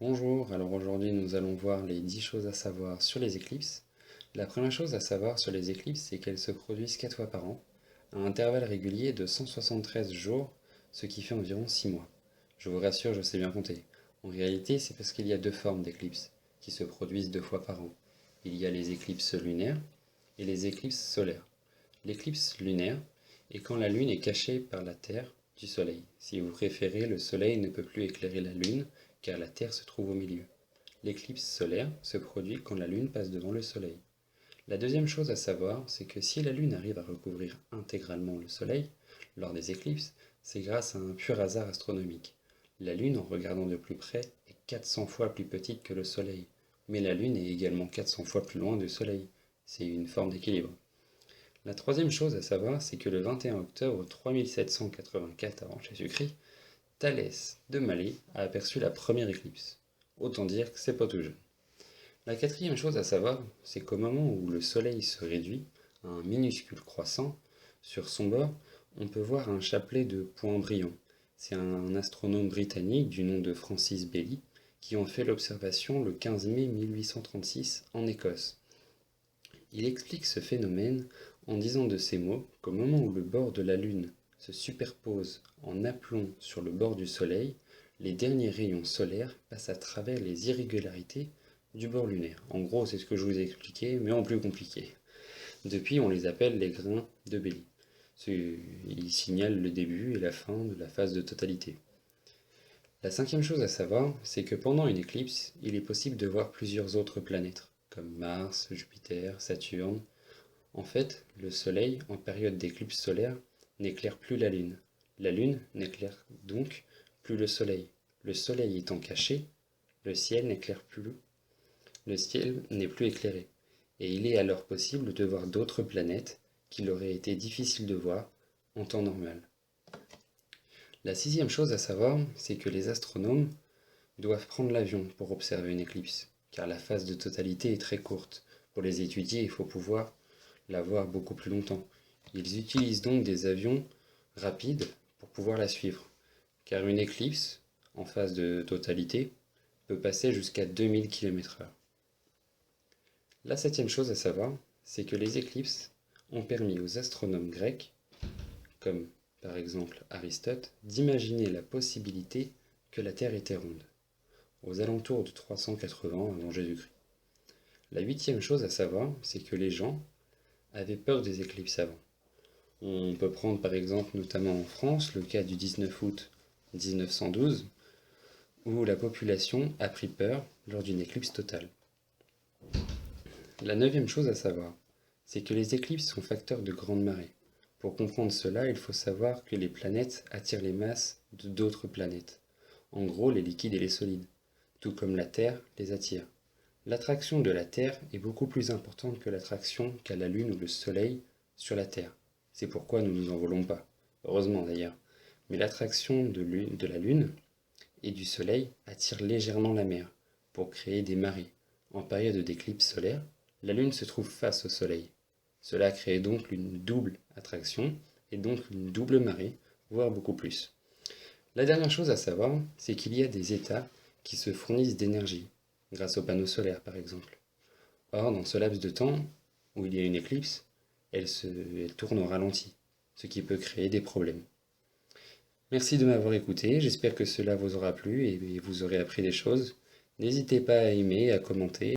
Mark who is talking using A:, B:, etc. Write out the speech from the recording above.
A: Bonjour, alors aujourd'hui nous allons voir les 10 choses à savoir sur les éclipses. La première chose à savoir sur les éclipses, c'est qu'elles se produisent 4 fois par an, à intervalles réguliers de 173 jours, ce qui fait environ 6 mois. Je vous rassure, je sais bien compter. En réalité, c'est parce qu'il y a deux formes d'éclipses, qui se produisent 2 fois par an. Il y a les éclipses lunaires et les éclipses solaires. L'éclipse lunaire est quand la Lune est cachée par la Terre du Soleil. Si vous préférez, le Soleil ne peut plus éclairer la Lune, car la Terre se trouve au milieu. L'éclipse solaire se produit quand la Lune passe devant le Soleil. La deuxième chose à savoir, c'est que si la Lune arrive à recouvrir intégralement le Soleil, lors des éclipses, c'est grâce à un pur hasard astronomique. La Lune, en regardant de plus près, est 400 fois plus petite que le Soleil, mais la Lune est également 400 fois plus loin du Soleil. C'est une forme d'équilibre. La troisième chose à savoir, c'est que le 21 octobre 3784 avant Jésus-Christ, Thalès de Malée a aperçu la première éclipse. Autant dire que c'est pas tout jeune. La quatrième chose à savoir, c'est qu'au moment où le Soleil se réduit à un minuscule croissant, sur son bord, on peut voir un chapelet de points brillants. C'est un astronome britannique du nom de Francis Baily qui en fait l'observation le 15 mai 1836 en Écosse. Il explique ce phénomène en disant de ces mots qu'au moment où le bord de la Lune se superpose en aplomb sur le bord du Soleil, les derniers rayons solaires passent à travers les irrégularités du bord lunaire. En gros, c'est ce que je vous ai expliqué, mais en plus compliqué. Depuis, on les appelle les grains de Baily. Ils signalent le début et la fin de la phase de totalité. La cinquième chose à savoir, c'est que pendant une éclipse, il est possible de voir plusieurs autres planètes, comme Mars, Jupiter, Saturne. En fait, le Soleil, en période d'éclipse solaire, n'éclaire plus la Lune. La Lune n'éclaire donc plus le Soleil. Le Soleil étant caché, le ciel n'éclaire plus. Le ciel n'est plus éclairé. Et il est alors possible de voir d'autres planètes qu'il aurait été difficile de voir en temps normal. La sixième chose à savoir, c'est que les astronomes doivent prendre l'avion pour observer une éclipse, car la phase de totalité est très courte. Pour les étudier, il faut pouvoir la voir beaucoup plus longtemps. Ils utilisent donc des avions rapides pour pouvoir la suivre, car une éclipse, en phase de totalité, peut passer jusqu'à 2000 km/h. La septième chose à savoir, c'est que les éclipses ont permis aux astronomes grecs, comme par exemple Aristote, d'imaginer la possibilité que la Terre était ronde, aux alentours de 380 avant Jésus-Christ. La huitième chose à savoir, c'est que les gens avaient peur des éclipses avant. On peut prendre par exemple notamment en France le cas du 19 août 1912, où la population a pris peur lors d'une éclipse totale. La neuvième chose à savoir, c'est que les éclipses sont facteurs de grandes marées. Pour comprendre cela, il faut savoir que les planètes attirent les masses de d'autres planètes. En gros, les liquides et les solides, tout comme la Terre les attire. L'attraction de la Terre est beaucoup plus importante que l'attraction qu'a la Lune ou le Soleil sur la Terre. C'est pourquoi nous ne nous envolons pas. Heureusement d'ailleurs. Mais l'attraction de la Lune et du Soleil attire légèrement la mer pour créer des marées. En période d'éclipse solaire, la Lune se trouve face au Soleil. Cela crée donc une double attraction et donc une double marée, voire beaucoup plus. La dernière chose à savoir, c'est qu'il y a des états qui se fournissent d'énergie, grâce aux panneaux solaires par exemple. Or, dans ce laps de temps où il y a une éclipse, elle tourne au ralenti, ce qui peut créer des problèmes. Merci de m'avoir écouté, j'espère que cela vous aura plu et vous aurez appris des choses. N'hésitez pas à aimer et à commenter.